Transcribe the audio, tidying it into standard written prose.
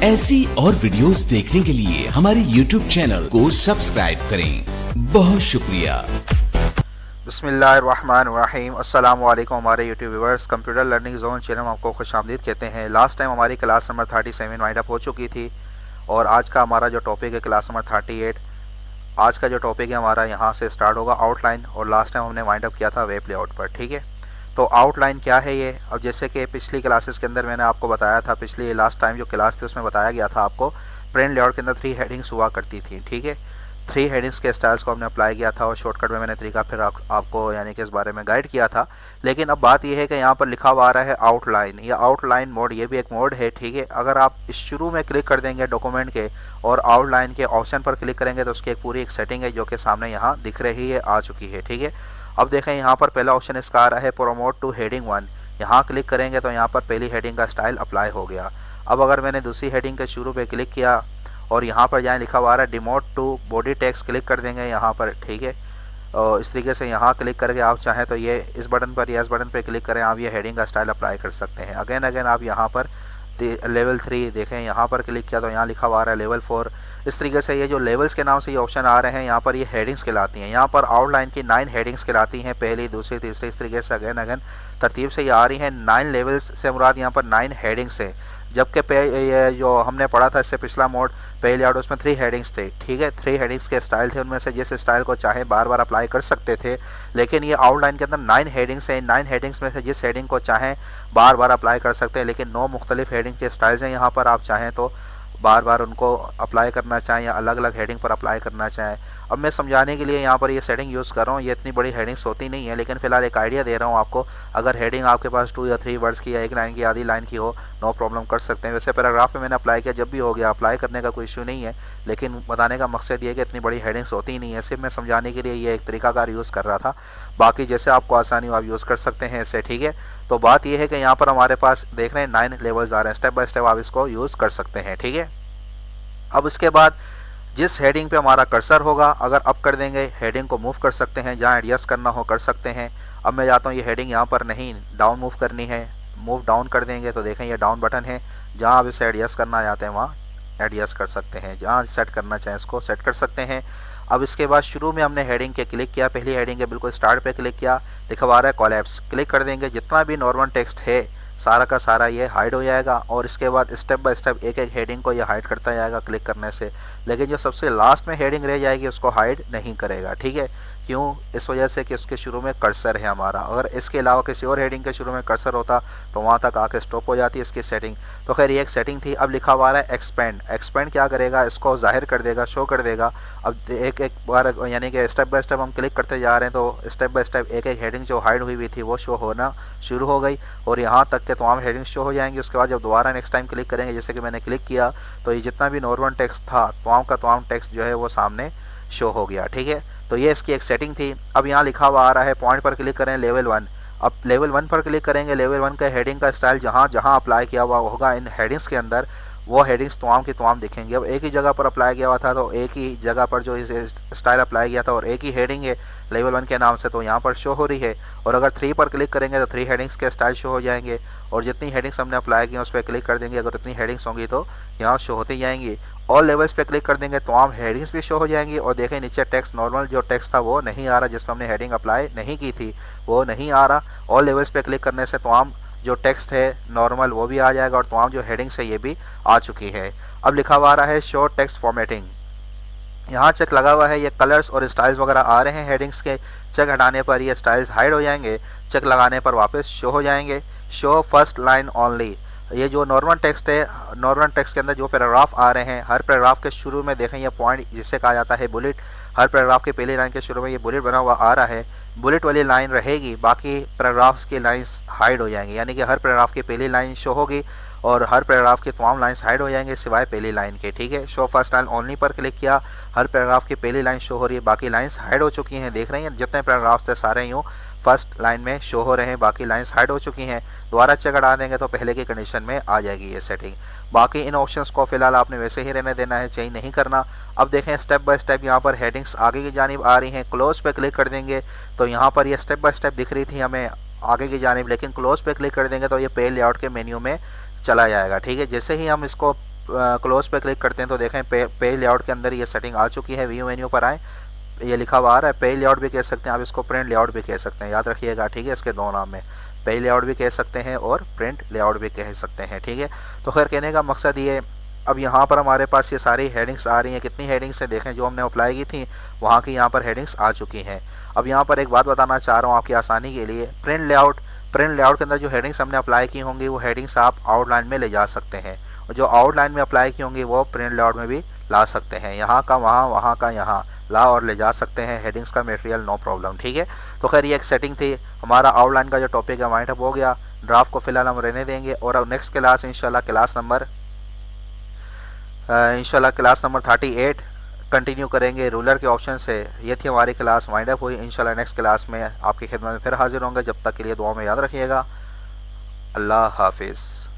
ऐसी और वीडियोस देखने के लिए हमारे YouTube चैनल को सब्सक्राइब करें। बहुत शुक्रिया। बिस्मिल्लाहिर्रहमानिर्रहीम। अस्सलाम वालेकुम हमारे YouTube viewers. Computer learning zone channel में आपको खुशामदीद कहते हैं। लास्ट टाइम हमारी क्लास नंबर 37 वाइंड अप हो चुकी थी और आज का हमारा जो टॉपिक है क्लास नंबर 38। आज का जो टॉपिक है हमारा यहाँ से स्टार्ट होगा आउटलाइन, और लास्ट टाइम हमने वाइंड अप किया था वेब लेआउट पर। ठीक है, तो आउटलाइन क्या है ये। अब जैसे कि पिछली क्लासेस के अंदर मैंने आपको बताया था, पिछली लास्ट टाइम जो क्लास थी उसमें बताया गया था आपको प्लेन लेआउट के अंदर 3 हेडिंग्स हुआ करती थी। ठीक है, 3 हेडिंग्स के स्टाइल्स को हमने अप्लाई किया था और शॉर्टकट में मैंने तरीका फिर आपको यानी कि इस बारे में गाइड किया था। लेकिन अब बात यह है कि यहाँ पर लिखा हुआ आ रहा है आउटलाइन या आउटलाइन मोड, ये भी एक मोड है। ठीक है, अगर आप इस शुरू में क्लिक कर देंगे डॉक्यूमेंट के और आउटलाइन के ऑप्शन पर क्लिक करेंगे तो उसकी एक पूरी एक सेटिंग है जो कि सामने यहाँ दिख रही है, आ चुकी है। ठीक है, अब देखें यहाँ पर पहला ऑप्शन इसका आ रहा है प्रोमोट टू हेडिंग 1। यहाँ क्लिक करेंगे तो यहाँ पर पहली हेडिंग का स्टाइल अप्लाई हो गया। अब अगर मैंने दूसरी हेडिंग के शुरू पे क्लिक किया और यहाँ पर जहाँ लिखा हुआ है demote to body text, click कर देंगे यहाँ पर। ठीक है, और इस तरीके से यहाँ क्लिक करके आप चाहें तो ये इस बटन पर या इस बटन पर क्लिक करें, आप ये हेडिंग का स्टाइल अप्लाई कर सकते हैं। अगेन आप यहाँ पर लेवल 3 देखें, यहाँ पर क्लिक किया तो यहाँ लिखा हुआ है लेवल 4। इस तरीके से ये जो लेवल्स के नाम से ये ऑप्शन आ रहे हैं यहाँ पर ये हेडिंग्स कहलाती हैं। यहाँ पर आउटलाइन की 9 हेडिंग्स कहलाती हैं, पहली दूसरी तीसरी, इस तरीके से अगेन तरतीब से ये आ रही हैं। 9 लेवल्स से मुराद यहाँ पर 9 हेडिंग्स है, जबकि ये जो हमने पढ़ा था इससे पिछला मोड पे लेआउट उसमें 3 हेडिंग्स थे। ठीक है, 3 हेडिंग्स के स्टाइल थे, उनमें से जिस स्टाइल को चाहे बार बार अप्लाई कर सकते थे। लेकिन ये आउटलाइन के अंदर 9 हेडिंग्स हैं, 9 हेडिंग्स में से जिस हेडिंग को चाहें बार बार अप्लाई कर सकते हैं। लेकिन 9 मुख्तलिफ हेडिंग के स्टाइल्स हैं यहाँ पर, आप चाहें तो बार बार उनको अप्लाई करना चाहें या अलग अलग हेडिंग पर अप्लाई करना चाहें। अब मैं समझाने के लिए यहाँ पर ये सेटिंग यूज़ कर रहा हूँ। ये इतनी बड़ी हेडिंग्स होती नहीं है, लेकिन फ़िलहाल एक आइडिया दे रहा हूँ आपको। अगर हेडिंग आपके पास 2 या 3 वर्ड्स की या 1 लाइन की आधी लाइन की हो, नो प्रॉब्लम कर सकते हैं। वैसे पैराग्राफ में मैंने अप्लाई किया, जब भी हो गया अप्लाई करने का कोई इशू नहीं है। लेकिन बताने का मकसद ये है कि इतनी बड़ी हेडिंग्स होती ही नहीं है, सिर्फ मैं समझाने के लिए ये एक तरीकाकार यूज़ कर रहा था। बाकी जैसे आपको आसानी हो आप यूज़ कर सकते हैं इसे। ठीक है, तो बात यह है कि यहाँ पर हमारे पास देख रहे हैं 9 लेवल्स आ रहे हैं, स्टेप बाय स्टेप आप इसको यूज़ कर सकते हैं। ठीक है, अब इसके बाद जिस हेडिंग पे हमारा कर्सर होगा, अगर अप कर देंगे हेडिंग को मूव कर सकते हैं, जहाँ एडजस्ट करना हो कर सकते हैं। अब मैं जाता हूँ ये हेडिंग यहाँ पर नहीं, डाउन मूव करनी है, मूव डाउन कर देंगे तो देखें ये डाउन बटन है, जहाँ आप इसे एडजस्ट करना चाहते हैं वहाँ एडजस्ट कर सकते हैं, जहाँ सेट करना चाहें इसको सेट कर सकते हैं। अब इसके बाद शुरू में हमने हेडिंग के क्लिक किया, पहली हेडिंग के बिल्कुल स्टार्ट पे क्लिक किया, लिखवा रहा है कोलैप्स, क्लिक कर देंगे। जितना भी नॉर्मल टेक्स्ट है सारा का सारा ये हाइड हो जाएगा और इसके बाद स्टेप बाय स्टेप एक एक हेडिंग को ये हाइड करता जाएगा क्लिक करने से। लेकिन जो सबसे लास्ट में हेडिंग रह जाएगी उसको हाइड नहीं करेगा। ठीक है, क्यों? इस वजह से कि उसके शुरू में कर्सर है हमारा। अगर इसके अलावा किसी और हेडिंग के शुरू में कर्सर होता तो वहाँ तक आके स्टॉप हो जाती है इसकी सेटिंग। तो खैर ये एक सेटिंग थी। अब लिखा हुआ है एक्सपेंड, एक्सपेंड क्या करेगा, इसको जाहिर कर देगा, शो कर देगा। अब एक एक बार यानी कि स्टेप बाय स्टेप हम क्लिक करते जा रहे हैं तो स्टेप बाय स्टेप एक एक हेडिंग जो हाइड हुई थी वो शो होना शुरू हो गई और यहाँ तक के तमाम हेडिंग शो हो जाएंगी। उसके बाद जब दोबारा नेक्स्ट टाइम क्लिक करेंगे, जैसे कि मैंने क्लिक किया, तो ये जितना भी नॉर्मल टेक्स्ट था तमाम का तमाम टेक्स्ट जो है वो सामने शो हो गया। ठीक है, तो ये इसकी एक सेटिंग थी। अब यहाँ लिखा हुआ आ रहा है पॉइंट पर क्लिक करें लेवल 1। अब लेवल 1 पर क्लिक करेंगे, लेवल 1 का हेडिंग का स्टाइल जहाँ जहाँ अप्लाई किया हुआ होगा इन हेडिंग्स के अंदर, वो हेडिंग्स तमाम की तमाम दिखेंगी। अब एक ही जगह पर अप्लाई किया हुआ था तो एक ही जगह पर जो इस स्टाइल अप्लाई किया था और एक ही हेडिंग है लेवल 1 के नाम से, तो यहाँ पर शो हो रही है। और अगर 3 पर क्लिक करेंगे तो 3 हेडिंग्स के स्टाइल शो हो जाएंगे और जितनी हेडिंग्स हमने अप्लाई की उस पर क्लिक कर देंगे, अगर इतनी हेडिंग्स होंगी तो यहाँ शो होती जाएंगी। ऑल लेवल्स पे क्लिक कर देंगे तो तमाम हेडिंग्स भी शो हो जाएंगी। और देखें नीचे टेक्स्ट नॉर्मल जो टेक्स्ट था वो नहीं आ रहा, जिसमें हमने हेडिंग अप्लाई नहीं की थी वो नहीं आ रहा। ऑल लेवल्स पे क्लिक करने से तमाम जो टेक्स्ट है नॉर्मल वो भी आ जाएगा और तमाम जो हेडिंग्स है ये भी आ चुकी है। अब लिखा हुआ आ रहा है शो टेक्स्ट फॉर्मेटिंग, यहाँ चेक लगा हुआ है, ये कलर्स और स्टाइल्स वगैरह आ रहे हैं हेडिंग्स के। चेक हटाने पर ये स्टाइल्स हाइड हो जाएंगे, चेक लगाने पर वापस शो हो जाएंगे। शो फर्स्ट लाइन ओनली, ये जो नॉर्मल टेक्स्ट है, नॉर्मल टेक्स्ट के अंदर जो पैराग्राफ आ रहे हैं, हर पैराग्राफ के शुरू में देखें ये पॉइंट जिसे कहा जाता है बुलेट, हर पैराग्राफ की पहली लाइन के शुरू में ये बुलेट बना हुआ आ रहा है। बुलेट वाली लाइन रहेगी, बाकी पैराग्राफ्स की लाइंस हाइड हो जाएंगी, यानी कि हर पैराग्राफ की पहली लाइन शो होगी और हर पैराग्राफ की तमाम लाइंस हाइड हो जाएंगे सिवाय पहली लाइन के। ठीक है, शो फर्स्ट लाइन ओनली पर क्लिक किया, हर पैराग्राफ की पहली लाइन शो हो रही है, बाकी लाइंस हाइड हो चुकी हैं। देख रहे हैं जितने पैराग्राफ्स थे सारे यूँ फर्स्ट लाइन में शो हो रहे हैं, बाकी लाइंस हाइड हो चुकी हैं। दोबारा चेक हटा देंगे तो पहले की कंडीशन में आ जाएगी ये सेटिंग। बाकी इन ऑप्शंस को फिलहाल आपने वैसे ही रहने देना है, चेंज नहीं करना। अब देखें स्टेप बाय स्टेप यहाँ पर हेडिंग्स आगे की जानिब आ रही हैं। क्लोज पे क्लिक कर देंगे तो यहाँ पर ये स्टेप बाय स्टेप दिख रही थी हमें आगे की जानिब, लेकिन क्लोज पे क्लिक कर देंगे तो ये पेज लेआउट के मेन्यू में चला जाएगा। ठीक है, जैसे ही हम इसको क्लोज पे क्लिक करते हैं तो देखें पेज लेआउट के अंदर ये सेटिंग आ चुकी है। व्यू मेन्यू पर आए, ये लिखा हुआ आ रहा है, पेज लेआउट भी कह सकते हैं आप इसको, प्रिंट लेआउट भी कह सकते हैं, याद रखिएगा, ठीक है। इसके दो नाम है, पेज लेआउट भी कह सकते हैं और प्रिंट लेआउट भी कह सकते हैं, ठीक है। तो खैर कहने का मकसद ये, अब यहाँ पर हमारे पास ये सारी हेडिंग्स आ रही हैं। कितनी हेडिंग्स हैं देखें, जो हमने अप्लाई की थी वहाँ की यहाँ पर हेडिंग्स आ चुकी हैं। अब यहाँ पर एक बात बताना चाह रहा हूँ आपकी आसानी के लिए, प्रिंट लेआउट के अंदर जो हेडिंग्स हमने अप्लाई की होंगी वो हेडिंग्स आप आउटलाइन में ले जा सकते हैं, और जो आउटलाइन में अप्लाई की होंगी वो प्रिंट लेआउट में भी ला सकते हैं। यहाँ का वहाँ, वहाँ का यहाँ, ला और ले जा सकते हैं हेडिंग्स का मटेरियल, नो प्रॉब्लम, ठीक है। तो खैर ये एक सेटिंग थी। हमारा आउटलाइन का जो टॉपिक है वाइंड अप हो गया। ड्राफ्ट को फिलहाल हम रहने देंगे और अब नेक्स्ट क्लास इंशाल्लाह क्लास नंबर 38 कंटिन्यू करेंगे रूलर के ऑप्शन से। ये थी हमारी क्लास, वाइंड अप हुई। इंशाल्लाह नेक्स्ट क्लास में आपकी खिदमत में फिर हाजिर होंगे। जब तक के लिए दुआ में याद रखिएगा। अल्लाह हाफिज़।